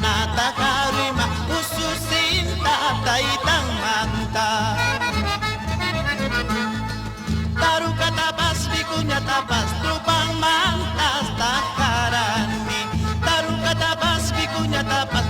manata karima ususin tatay tang manta. Taru katabas bikunya tabas trupang mantas takaran mi. Taru katabas bikunya tabas